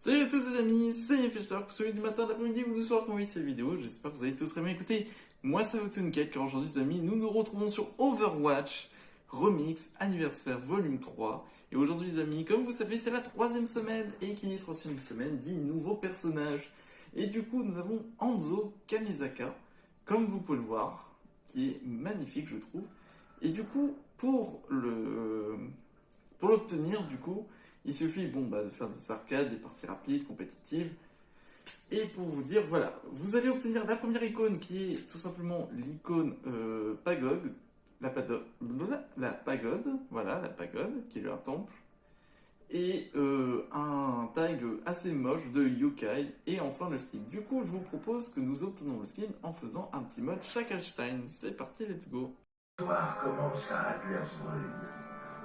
Salut à tous les amis, c'est Fisher, pour celui du matin, de l'après-midi ou du soir quand vous voyez cette vidéo. J'espère que vous allez tous très bien écouter. Moi c'est Autuncake, car aujourd'hui les amis, nous nous retrouvons sur Overwatch Remix Anniversaire Volume 3. Et aujourd'hui les amis, comme vous savez, c'est la troisième semaine, et qui dit troisième semaine dit nouveau personnage. Et du coup nous avons Hanzo Kanezaka, comme vous pouvez le voir, qui est magnifique je trouve. Et du coup, pour l'obtenir, du coup, il suffit de faire des arcades, des parties rapides, compétitives. Et pour vous dire, voilà, vous allez obtenir la première icône qui est tout simplement l'icône pagode, la pagode, voilà, la pagode, qui est un temple. Et un tag assez moche de yokai. Et enfin le skin. Du coup, je vous propose que nous obtenons le skin en faisant un petit mode Shacklestein. C'est parti, let's go. L'histoire commence à Adlersbrunn,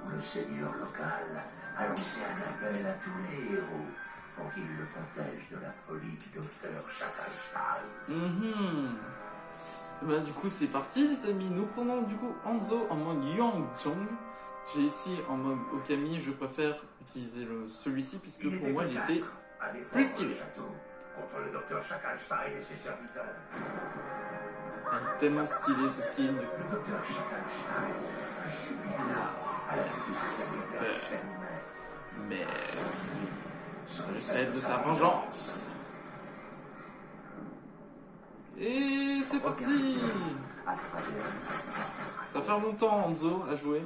où le seigneur local a lancé un appel à tous les héros pour qu'ils le protègent de la folie du docteur Shacklestein. Bah, du coup, c'est parti, les amis. Nous prenons du coup Hanzo en mode Yangzhong. J'ai ici en mode Okami. Je préfère utiliser celui-ci puisque pour moi il était plus stylé. Contre le docteur Shacklestein et ses serviteurs. Il est tellement stylé ce skin. Le docteur Shacklestein jubila à la vue de ses serviteurs s'animaient. Mais c'est de sa vengeance. Et c'est parti. Ça fait longtemps Hanzo à jouer.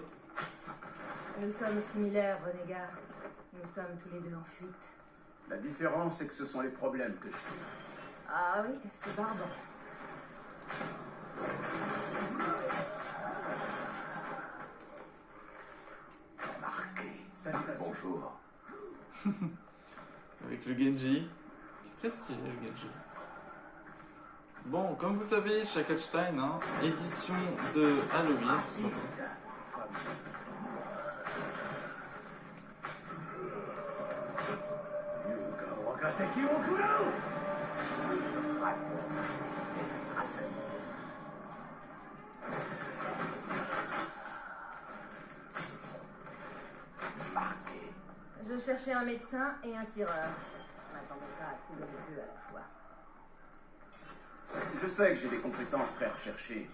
Nous sommes similaires, renégat. Nous sommes tous les deux en fuite. La différence, c'est que ce sont les problèmes que je trouve. Ah oui, c'est barbant. Marqué. Bonjour. Avec le Genji. Très stylé le Genji. Bon, comme vous savez, Shacklestein, hein, édition de Halloween. Je cherchais un médecin et un tireur. Je m'attendais pas à trouver les deux à la fois. Je sais que j'ai des compétences très recherchées.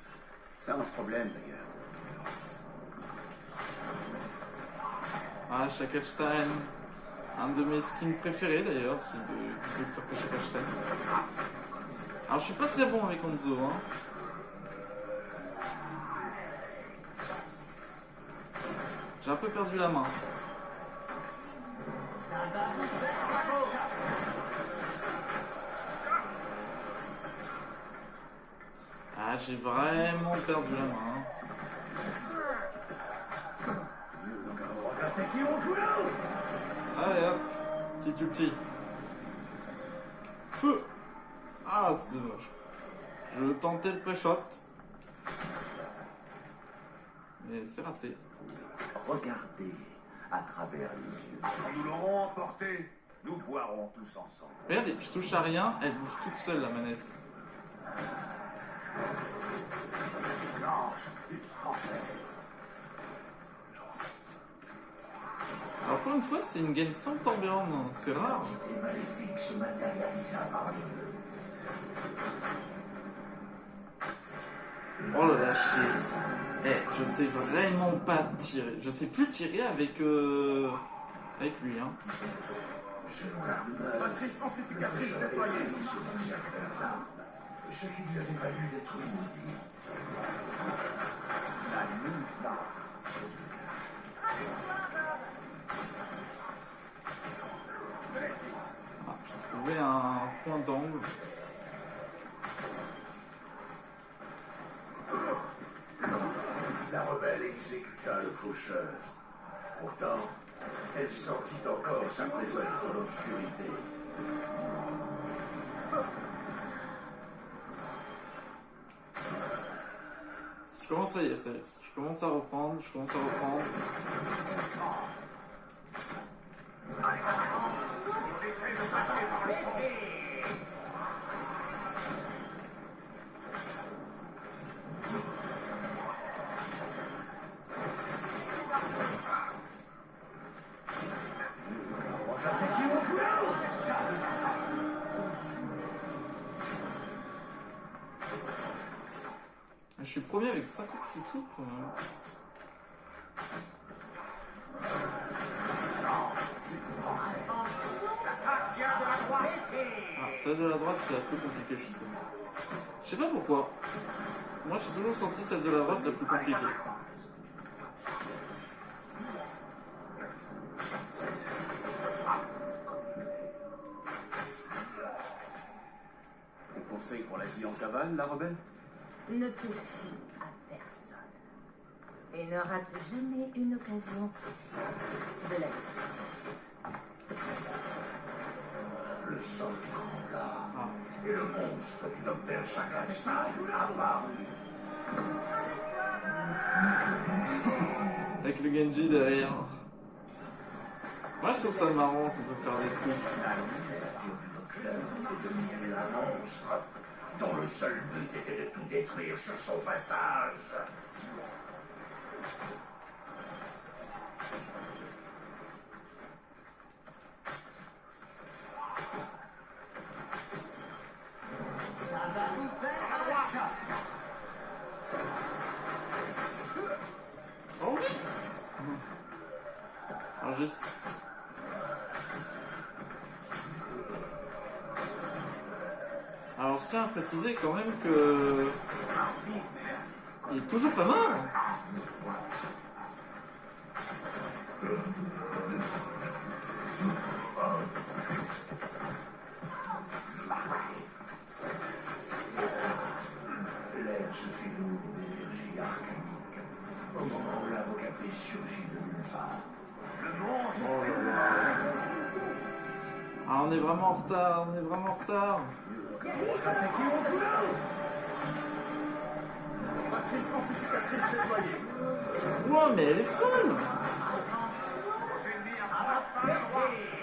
C'est un problème d'ailleurs. Ah, Shacklestein. Un de mes skins préférés d'ailleurs, c'est du Dr. Shacklestein. Alors je suis pas très bon avec Hanzo, hein. J'ai un peu perdu la main. Ah, j'ai vraiment perdu la main. Allez hop, petit ulti. Feu. Ah, c'est dommage. Je tentais le pré-shot. Mais c'est raté. Regardez à travers les yeux. Quand nous l'aurons emporté, nous boirons tous ensemble. Regardez, je touche à rien, elle bouge toute seule la manette. Alors pour une fois, c'est une game sans Torbjorn, c'est rare. Les maléfiques se matérialisa parmi eux. Oh là là, je sais vraiment pas tirer. Je sais plus tirer avec lui, hein. Matrice amplificatrice déployée. Ce qui lui avait valu d'être maudit. La nuit Ah, j'ai trouvé un point d'angle. La rebelle exécuta le faucheur. Pourtant, elle sentit encore sa présence dans l'obscurité. Je commence à y aller, je commence à reprendre. suis premier avec 56 trucs quand même. Ah, celle de la droite, c'est la plus compliquée, je trouve. Je sais pas pourquoi. Moi, j'ai toujours senti celle de la droite la plus compliquée. On conseille pour la vie en cavale, la rebelle? Ne te fie à personne. Et ne rate jamais une occasion de la vie. Le sol trembla, et le monstre du docteur Shackleton apparut. Avec le Genji derrière. Moi, je trouve ça marrant qu'on peut faire des trucs. La miniature du docteur est devenue un monstre, dont le seul but était de tout détruire sur son passage. Oh vite. Alors, Alors, je tiens à préciser quand même que... Il est toujours pas mort. L'air se fait lourd d'énergie arcanique au moment où l'invocatrice surgit de nulle part. Le monstre Oh là là. Ah, on est vraiment en retard, on est vraiment en retard. Ouais, mais elle est folle.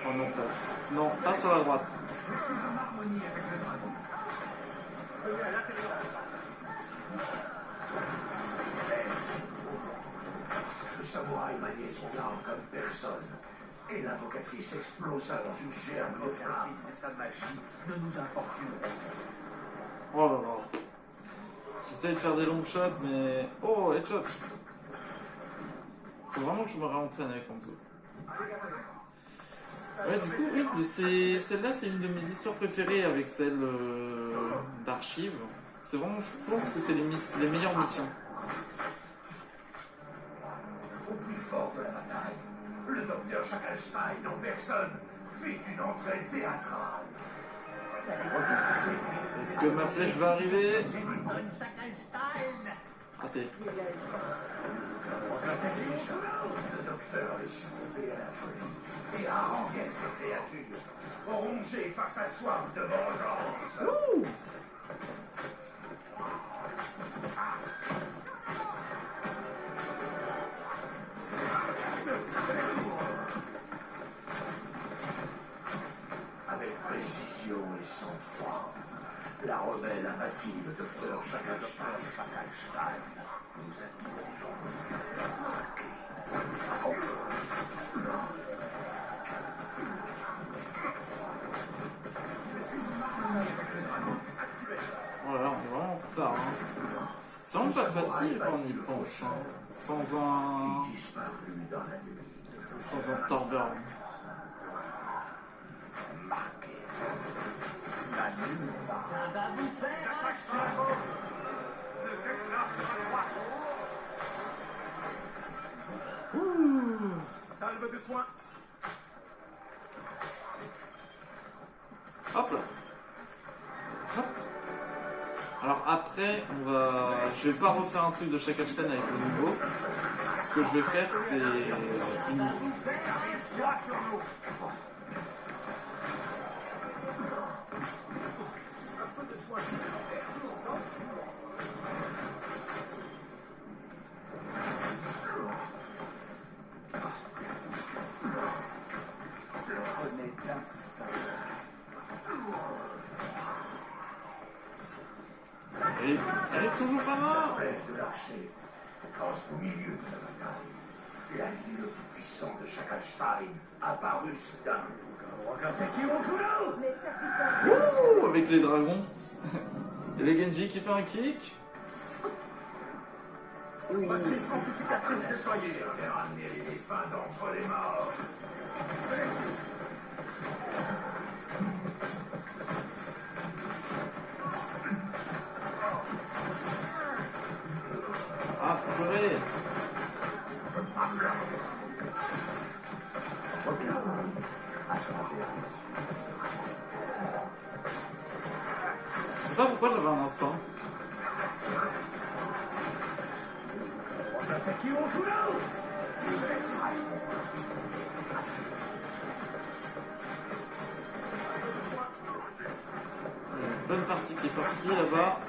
Oh non, pas. Non, pas sur la droite. Le samouraï maniait son arme comme personne. Et l'invocatrice explosa dans une gerbe de flamme. Et sa magie ne nous importuneront. Oh là là. J'essaie de faire des long shots, mais... Oh, headshot. Faut vraiment que je me réentraîne avec Hanzo. Ouais, du coup, oui, celle-là, c'est une de mes histoires préférées avec celle d'archives. C'est vraiment, je pense que c'est les meilleures missions. Au plus fort de la bataille, le docteur Shackleton en personne fit une entrée théâtrale. Est-ce que ma flèche va arriver? Raté. Le docteur est succombé à la folie et haranguait cette créature, rongée par sa soif de vengeance. Avec précision et sang-froid, la rebelle abattit le docteur Shackleton. Nous Oh là là, on est vraiment en retard. Hein. C'est vraiment pas facile quand on y pense. Hein. Sans disparut dans la nuit. un Torbjörn. Salve de soin. Hop là. Hop. Alors après, je vais pas refaire un truc de Shackleton avec le nouveau. Ce que je vais faire, c'est une... Elle est toujours pas morte. Flèche de l'archer, quand au milieu de la bataille, l'allié le plus puissant de Shackleton apparut soudain. Mais ça fait pas... Ouh, avec les dragons. Et le Genji qui fait un kick. Voici amplificatrice déployée. J'ai ramené les défunts d'entre les morts. Ah, purée. Je sais pas pourquoi j'avais un instinct. Attaquez au couloir. Bonne partie qui est partie là-bas.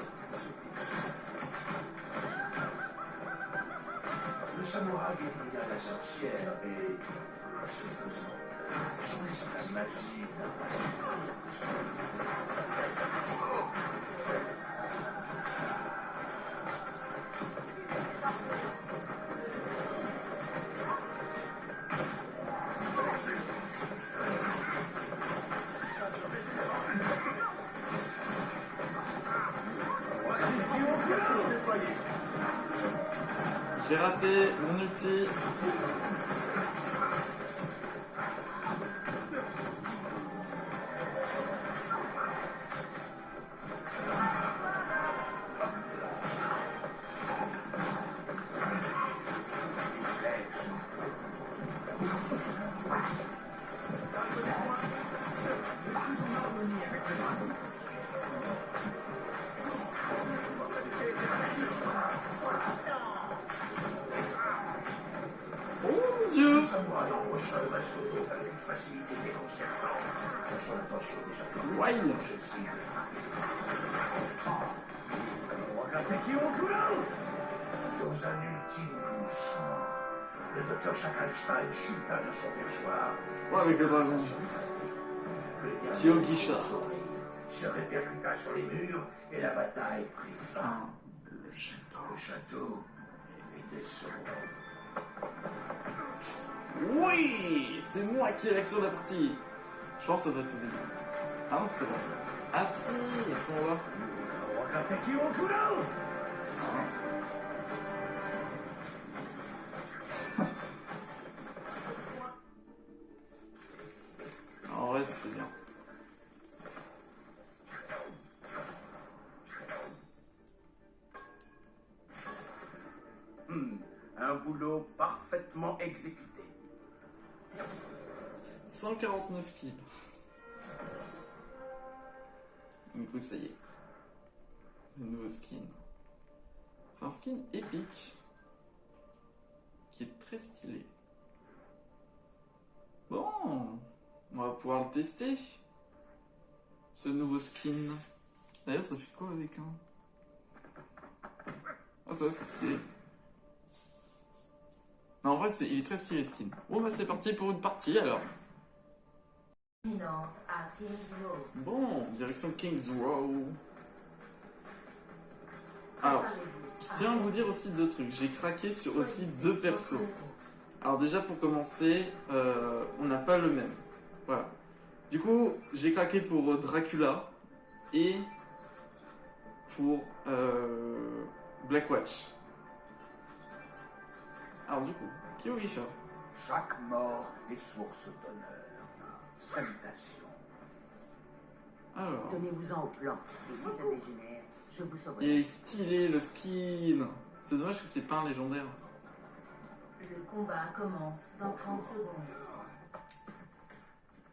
Le samouraï déplia la sorcière et, ce faisant, son esprit magique n'a pas J'ai raté mon ulti. Oh mon Dieu! Le samouraï embaucha le mastodonte avec une facilité déconcertante. Son intention déjà Ouais. Attaquez au couloir. Dans un ultime glissement, le docteur Shakalstein chuta dans son perchoir. Ouais, avec le dragon. Le dernier Kyogisha. se répercuta sur les murs et la bataille prit fin. Ah, le château. Le château était sombre. Oui! C'est moi qui ai l'action de la partie. Je pense que ça doit être au début. Ah non, c'était là. Ah si, à ce moment-là. Attaquez au couloir. En vrai, c'était bien. Un boulot parfaitement exécuté. 149 kills. Du coup, ça y est. Le nouveau skin. C'est un skin épique. Qui est très stylé. Bon. On va pouvoir le tester. Ce nouveau skin. D'ailleurs, ça fait quoi avec un... Ah, ça va, c'est stylé. Non, en vrai, il est très stylé, skin. Bon, bah, c'est parti pour une partie, alors. Non, à King's Row. Bon, direction King's Row. Alors, je tiens à vous dire aussi deux trucs. J'ai craqué sur aussi deux persos. Alors déjà, pour commencer, on n'a pas le même. Voilà. Du coup, j'ai craqué pour Dracula et pour Blackwatch. Alors du coup, Kyogisha. Chaque mort est source d'honneur. Salutations. Alors, Tenez-vous-en au plan. Et si ça dégénère, je vous il sauverai. est stylé le skin. C'est dommage que c'est pas un légendaire. Le combat commence dans 30 secondes.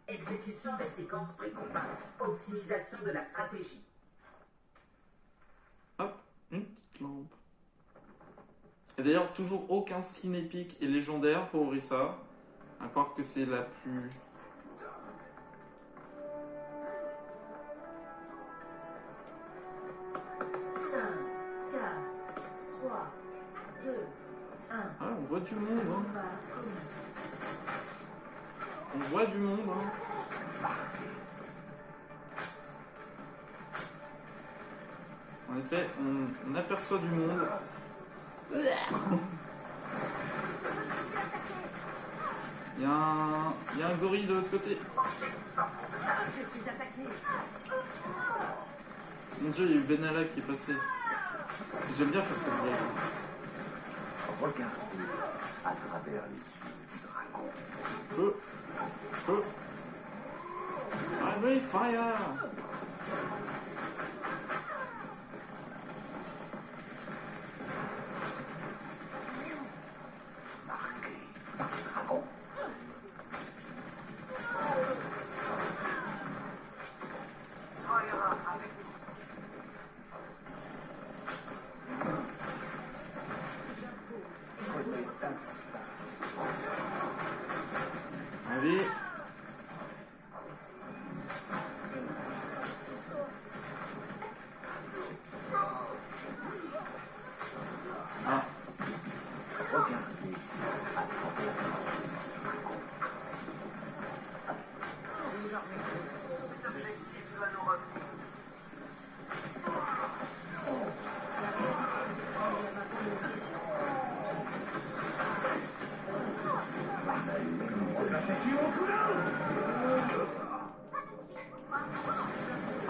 Exécution des séquences pré-combat. Optimisation de la stratégie. Hop, une petite lampe. Et d'ailleurs, toujours aucun skin épique et légendaire pour Orisa. À part que c'est la plus... Ah, on voit du monde, hein. On voit du monde, hein. En effet, on aperçoit du monde. Il y a un gorille de l'autre côté. Je suis attaqué. Mon dieu, il y a eu Benalla qui est passé. J'aime bien faire cette blague. Regardez à travers les yeux du dragon. Feu. Feu. Allez, fire. Marqué par le dragon. Allez. Ah. Regardez à travers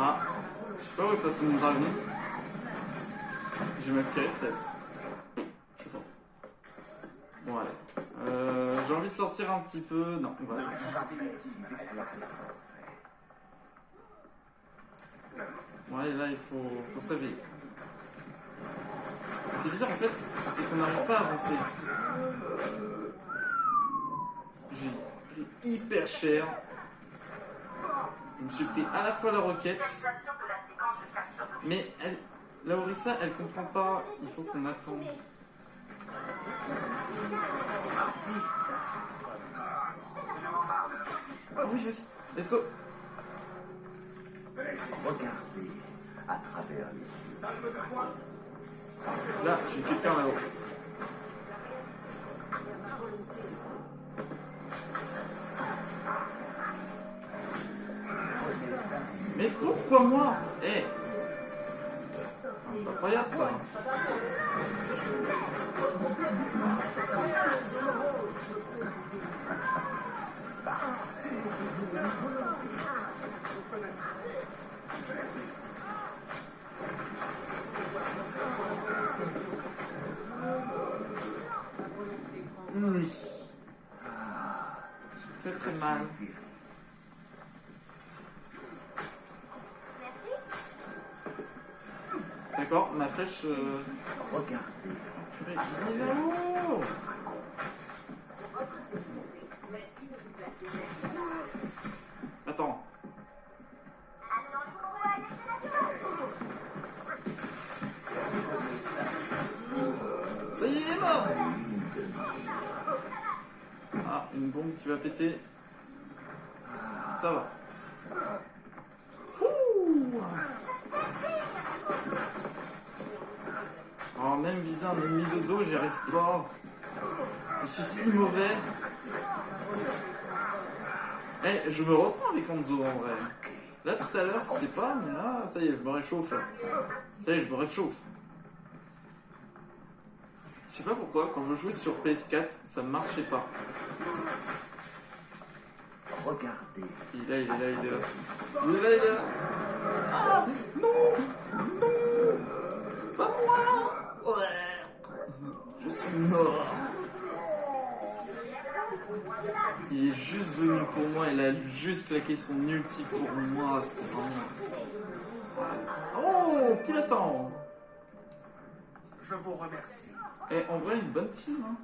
Ah. Je sais pas où est passé mon dragon. Je vais m'attirer peut-être. Je sais pas. Bon allez. J'ai envie de sortir un petit peu. Non, on va. Ouais, là il faut se réveiller. C'est bizarre en fait, c'est qu'on n'arrive pas à avancer. J'ai pris hyper cher. Je me suis pris à la fois la roquette, mais elle, la Orisa, elle comprend pas. Il faut qu'on attende. Oh oui, vas-y, let's go. Regardez à travers les yeux. Là, j'ai quelqu'un là-haut. Mais pourquoi moi? Eh, c'est incroyable ça. Très très mal. D'accord, ma flèche. Regardez. Purée, il est là-haut. Attends. Ça y est, il est mort. Ah, une bombe qui va péter. Ça va. Ouh. Oh, même viser un ennemi de dos, j'y arrive pas. Je suis si mauvais. Eh, je me reprends avec Hanzo en vrai. Là tout à l'heure c'était pas, mais là ça y est, je me réchauffe. Là. Ça y est, je me réchauffe. Je sais pas pourquoi, quand je jouais sur PS4, ça marchait pas. Regardez. Il est là, il est là, il est là. Il est là, il est là. Ah, non, non, pas moi. Ouais. Je suis mort. Il est juste venu pour moi, il a juste claqué son ulti pour moi, c'est vraiment... Oh, qui l'attend? Je vous remercie. Et en vrai, une bonne team, hein.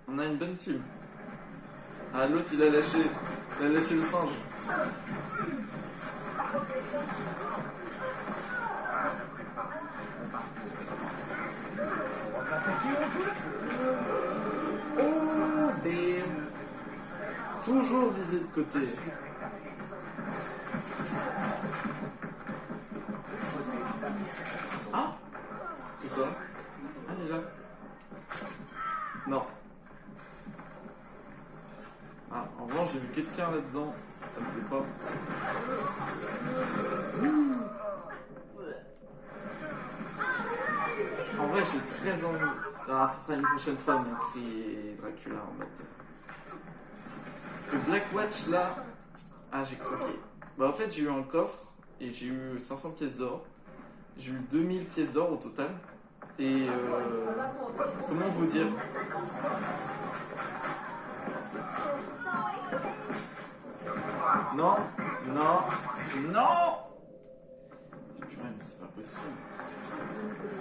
On a une bonne team. Ah, l'autre, il a lâché le singe. Oh, damn. Toujours visé de côté. Ah, c'est ça. Ah, il est là. Non. Ah, en revanche, j'ai vu quelqu'un là-dedans. Ça me plaît pas. En vrai, j'ai très envie. Ah, ce sera une prochaine fois, mon prix Dracula en mode. Le Black Watch là. Ah, j'ai croqué. Bah, en fait, j'ai eu un coffre et j'ai eu 500 pièces d'or. J'ai eu 2000 pièces d'or au total. Et comment vous dire? Non, non, non! Purée, mais c'est pas possible.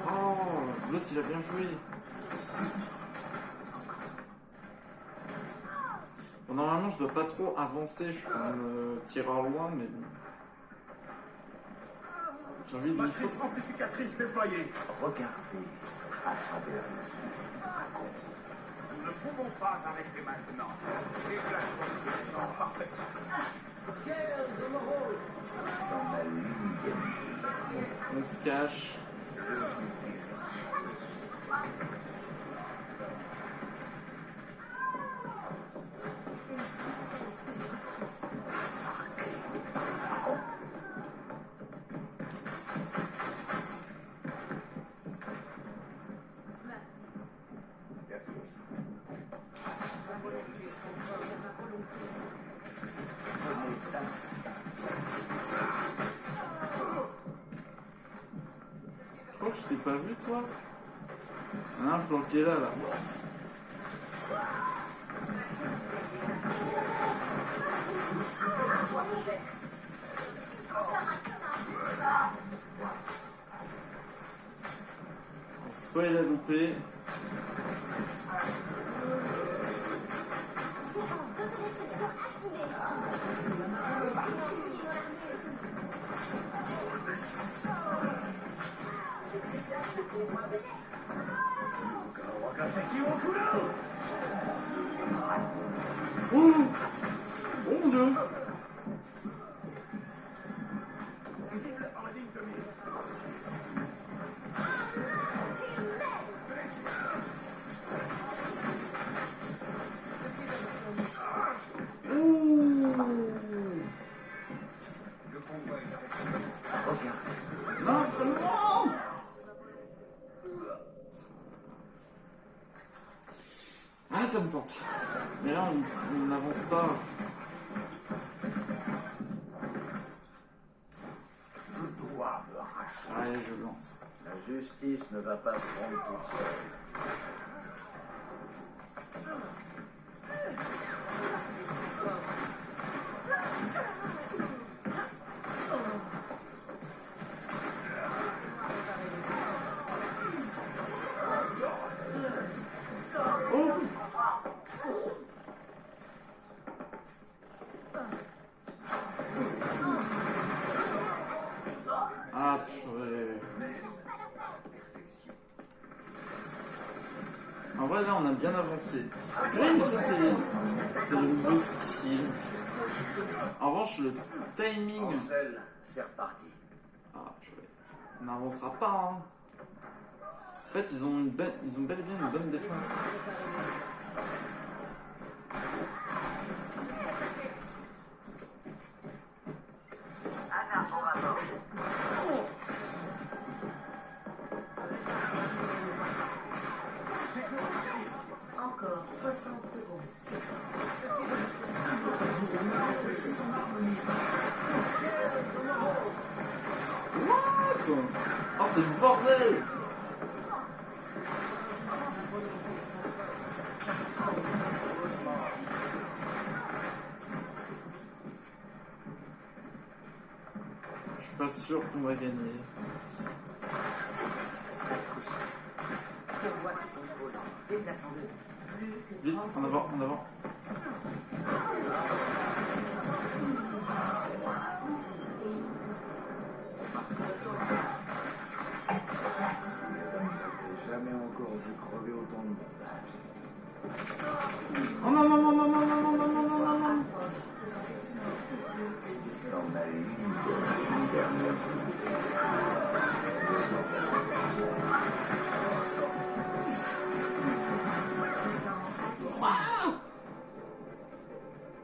Oh, l'autre il a bien joué. Bon, normalement, je dois pas trop avancer, je suis un tireur loin, mais bon. J'ai envie de Matrice amplificatrice déployée. Regardez à travers les yeux. Nous ne pouvons pas arrêter maintenant. Déplacement en parfaite santé. Dans ma ligne de mire. On se cache. Je crois que je t'ai pas vu, toi. Il y en a un planqué là. Soit il a loupé. Ouh, bon jeu. Visible en ligne de mire. Le convoi est arrêté. Regardez. Non, c'est pas moi. Ah, ça me tente. Mais là, on n'avance pas. Je dois me racheter. Allez, je lance. La justice ne va pas se rendre toute seule. Oh. Ah, purée. En vrai, là, on a bien avancé. Oui, mais ça, c'est le nouveau skill. En revanche, le timing... Ansel, c'est reparti. Ah, purée. On n'avancera pas, hein. En fait, ils ont bel et bien une bonne défense. Encore 60 secondes. What? Oh, c'est le bordel! Je suis pas sûr qu'on va gagner. Convoi sous contrôle. Déplaçons-le. Vite, en avant, en avant. J'ai jamais encore vu crever autant de monde. Oh non, non, non, non, non, non, non, non, non, non, non, non. Dans ma ligne de mire dernière.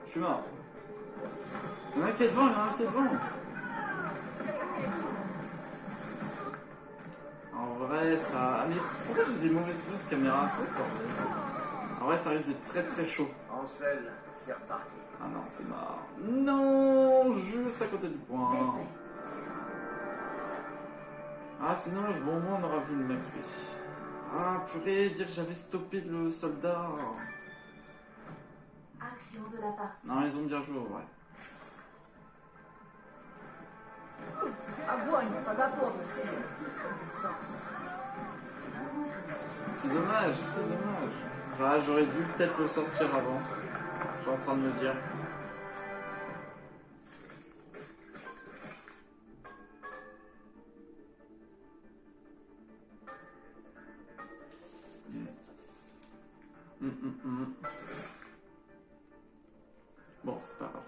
Je suis mort. Il y en a un qui est devant, il y en a un qui est devant. En vrai, ça... Mais pourquoi j'ai des mauvaises vues de caméra? C'est quoi, bordel? En vrai, ça risque d'être très très chaud. Ansel, c'est reparti. Ah non, c'est mort. Non, juste à côté du point. Ah, sinon, bon, moi, on aura vu une McFee. Ah, purée, dire que j'avais stoppé le soldat. Action de la partie. Non, ils ont bien joué, ouais. Огонь по готовности. C'est dommage, c'est dommage. Ah, j'aurais dû peut-être le sortir avant. Je suis en train de me dire. Bon, c'est pas grave.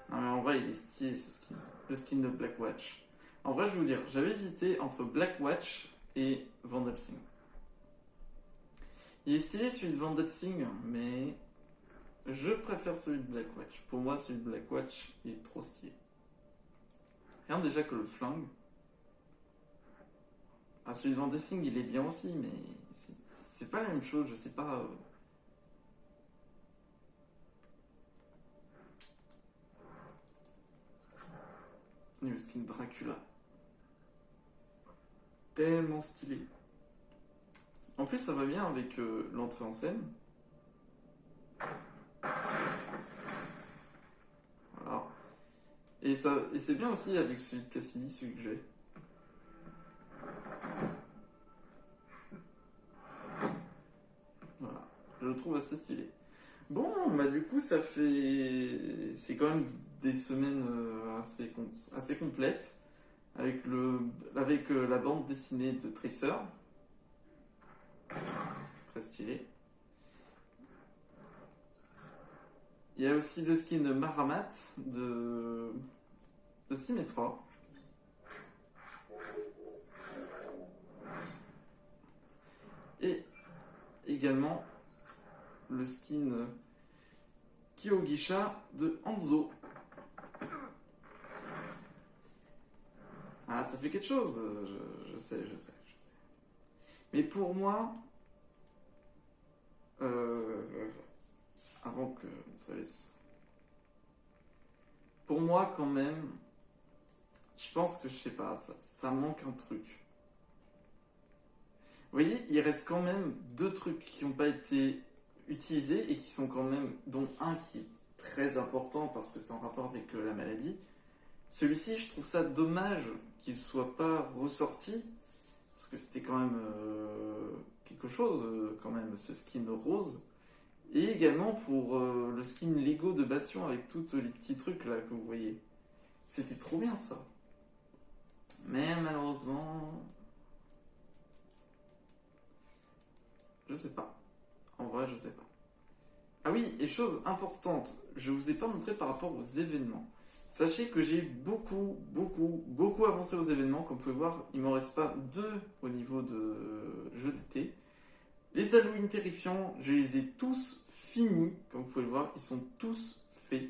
Non, mais en vrai, il est stylé ce skin. Le skin de Black Watch. En vrai, je vais vous dire, j'avais hésité entre Black Watch et Van Helsing. Il est stylé celui de Van Helsing, mais je préfère celui de Black Watch. Pour moi, celui de Black Watch est trop stylé. Rien déjà que le flingue. Ah, celui de Van Helsing, il est bien aussi, mais c'est pas la même chose, je sais pas. Le skin Dracula. Tellement stylé. En plus, ça va bien avec l'entrée en scène. Voilà. Et c'est bien aussi avec celui de Cassidy, celui que j'ai. Voilà. Je le trouve assez stylé. Bon, bah du coup, ça fait... C'est quand même des semaines assez complètes. Avec la bande dessinée de Tracer. Très stylé. Il y a aussi le skin de Maramat de Symmetra. Et également le skin Kyogisha de Hanzo. Ah, ça fait quelque chose, je sais. Mais pour moi, avant que ça laisse. Pour moi, quand même, je pense que je sais pas, ça manque un truc. Vous voyez, il reste quand même 2 trucs qui n'ont pas été utilisés et qui sont quand même, dont un qui est très important parce que c'est en rapport avec la maladie. Celui-ci, je trouve ça dommage qu'il ne soit pas ressorti parce que c'était quand même quelque chose, quand même, ce skin rose. Et également pour le skin Lego de Bastion avec tous les petits trucs là que vous voyez. C'était trop bien ça. Mais malheureusement... Je sais pas. En vrai, je sais pas. Ah oui, et chose importante, je vous ai pas montré par rapport aux événements. Sachez que j'ai beaucoup avancé aux événements. Comme vous pouvez voir, il m'en reste pas 2 au niveau de jeux d'été. Les Halloween terrifiants, je les ai tous finis. Comme vous pouvez le voir, ils sont tous faits.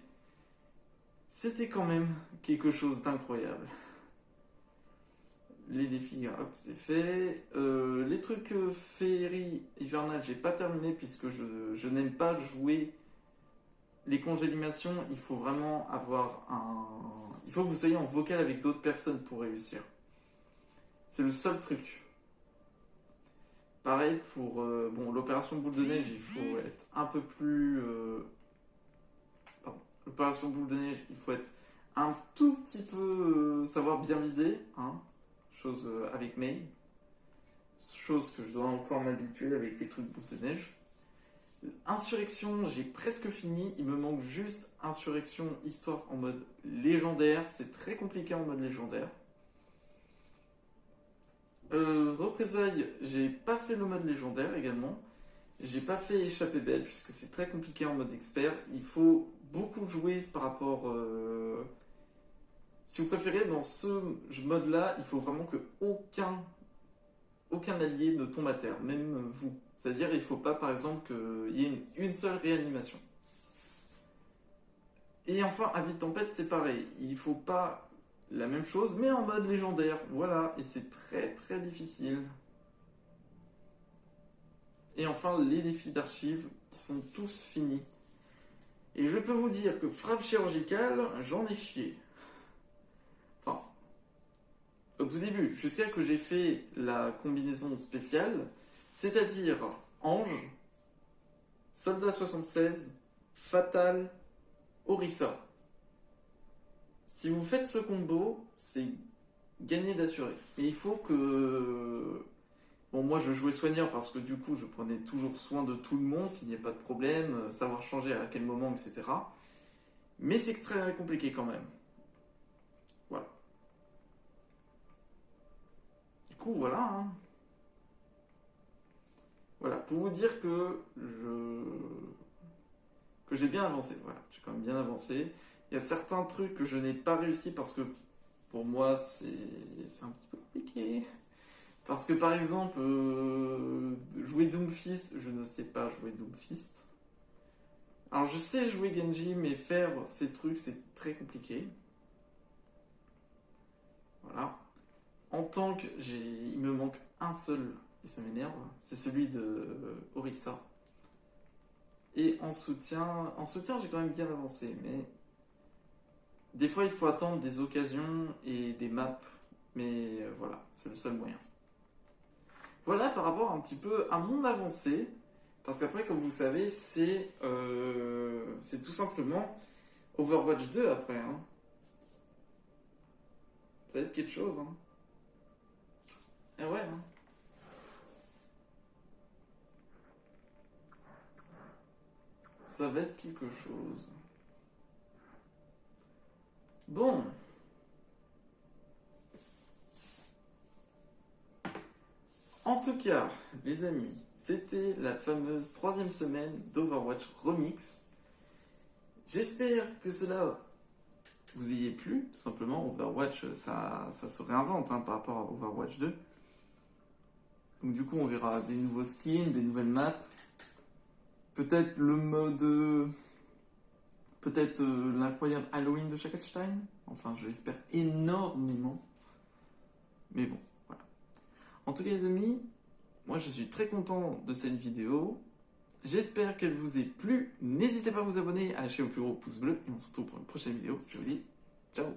C'était quand même quelque chose d'incroyable. Les défis, hop, c'est fait. Les trucs féerie hivernale, j'ai pas terminé puisque je n'aime pas jouer les congélimations. Il faut vraiment avoir il faut que vous soyez en vocal avec d'autres personnes pour réussir. C'est le seul truc. Pareil pour l'opération boule de neige, il faut être un peu plus... L'opération boule de neige, il faut être un tout petit peu... savoir bien viser, hein. Chose avec May. Chose que je dois encore m'habituer avec les trucs boule de neige. Insurrection, j'ai presque fini. Il me manque juste Insurrection histoire en mode légendaire. C'est très compliqué en mode légendaire. Représailles, j'ai pas fait le mode légendaire également. J'ai pas fait échapper belle puisque c'est très compliqué en mode expert. Il faut beaucoup jouer par rapport... Si vous préférez, dans ce mode là, il faut vraiment que aucun allié ne tombe à terre, même vous. C'est-à-dire il ne faut pas par exemple qu'il y ait une seule réanimation. Et enfin, à Vide Tempête, c'est pareil. Il ne faut pas la même chose, mais en mode légendaire. Voilà, et c'est très très difficile. Et enfin, les défis d'archives sont tous finis. Et je peux vous dire que frappe chirurgicale, j'en ai chié. Enfin, tout début, jusqu'à que j'ai fait la combinaison spéciale, c'est-à-dire Ange, Soldat 76, Fatal, Orisa. Si vous faites ce combo, c'est gagné d'assuré. Mais il faut que... Bon, moi je jouais soigneur parce que du coup je prenais toujours soin de tout le monde, qu'il n'y ait pas de problème, savoir changer à quel moment, etc. Mais c'est très compliqué quand même. Voilà. Du coup, voilà. Hein. Voilà, pour vous dire que j'ai bien avancé. Voilà, j'ai quand même bien avancé. Il y a certains trucs que je n'ai pas réussi parce que pour moi c'est un petit peu compliqué. Parce que par exemple, jouer Doomfist, je ne sais pas jouer Doomfist. Alors je sais jouer Genji, mais faire ces trucs c'est très compliqué. Voilà. En tank, il me manque un seul, et ça m'énerve, c'est celui de Orisa. Et en soutien j'ai quand même bien avancé, mais des fois il faut attendre des occasions et des maps, mais voilà, c'est le seul moyen. Voilà par rapport un petit peu à mon avancée, parce qu'après, comme vous savez, c'est tout simplement Overwatch 2 après. Hein. Ça va être quelque chose. Hein. Et ouais. Hein. Ça va être quelque chose. Bon. En tout cas, les amis, c'était la fameuse 3e semaine d'Overwatch Remix. J'espère que cela vous ayez plu. Tout simplement, Overwatch, ça se réinvente hein, par rapport à Overwatch 2. Donc du coup, on verra des nouveaux skins, des nouvelles maps. Peut-être le mode... peut-être l'incroyable Halloween de Shacklestein. Enfin, je l'espère énormément. Mais bon, voilà. En tout cas, les amis, moi je suis très content de cette vidéo. J'espère qu'elle vous ait plu. N'hésitez pas à vous abonner, à lâcher au plus gros pouce bleu. Et on se retrouve pour une prochaine vidéo. Je vous dis ciao!